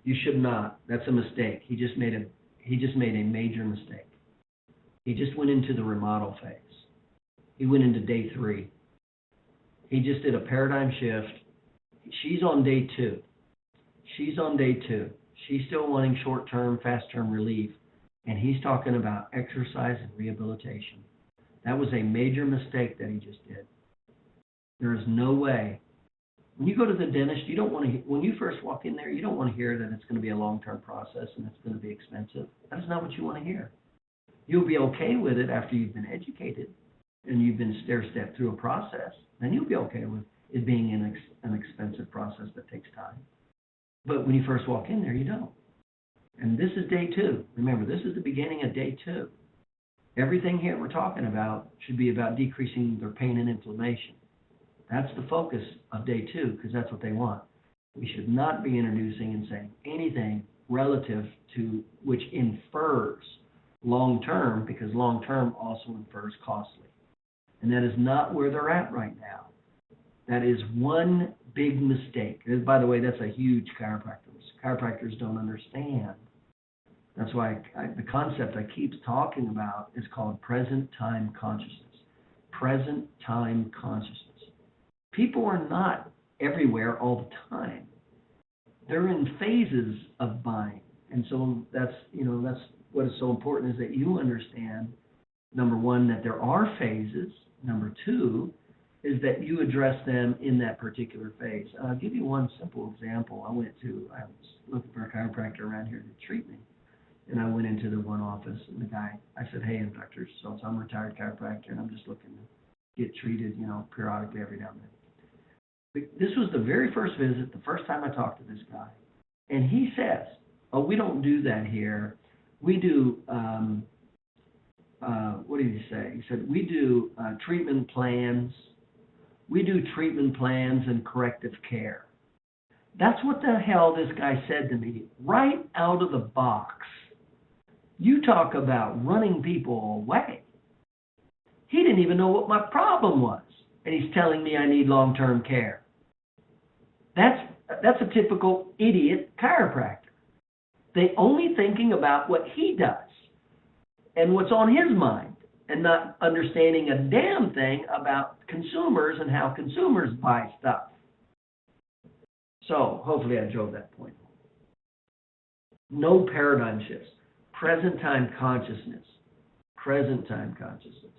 You should not. That's a mistake. He just made a major mistake. He just went into the remodel phase. He went into day 3. He just did a paradigm shift. She's on day 2. She's still wanting short-term, fast-term relief, and he's talking about exercise and rehabilitation. That was a major mistake that he just did. There is no way. When you go to the dentist, you don't want to. When you first walk in there, you don't want to hear that it's going to be a long-term process and it's going to be expensive. That's not what you want to hear. You'll be okay with it after you've been educated and you've been stair-stepped through a process. Then you'll be okay with it being an expensive process that takes time. But when you first walk in there, you don't. And this is day 2. Remember, this is the beginning of day 2. Everything here we're talking about should be about decreasing their pain and inflammation. That's the focus of day 2, because that's what they want. We should not be introducing and saying anything relative to which infers long-term, because long-term also infers costly. And that is not where they're at right now. That is one big mistake. And by the way, that's a huge chiropractor. Chiropractors don't understand. That's why the concept I keep talking about is called present time consciousness. Present time consciousness. People are not everywhere all the time. They're in phases of buying. And so that's what is so important, is that you understand, number one, that there are phases. Number two, is that you address them in that particular phase. I'll give you one simple example. I was looking for a chiropractor around here to treat me. And I went into the one office, and the guy, I said, "Hey, I'm Dr. So I'm a retired chiropractor, and I'm just looking to get treated, periodically every now and then." This was the very first visit, the first time I talked to this guy. And he says, "Oh, we don't do that here. We do, what did he say? He said, we do treatment plans. We do treatment plans and corrective care." That's what the hell this guy said to me right out of the box. You talk about running people away. He didn't even know what my problem was, and he's telling me I need long-term care. That's a typical idiot chiropractor. They only thinking about what he does and what's on his mind, and not understanding a damn thing about consumers and how consumers buy stuff. So hopefully I drove that point home. No paradigm shifts. Present time consciousness. Present time consciousness.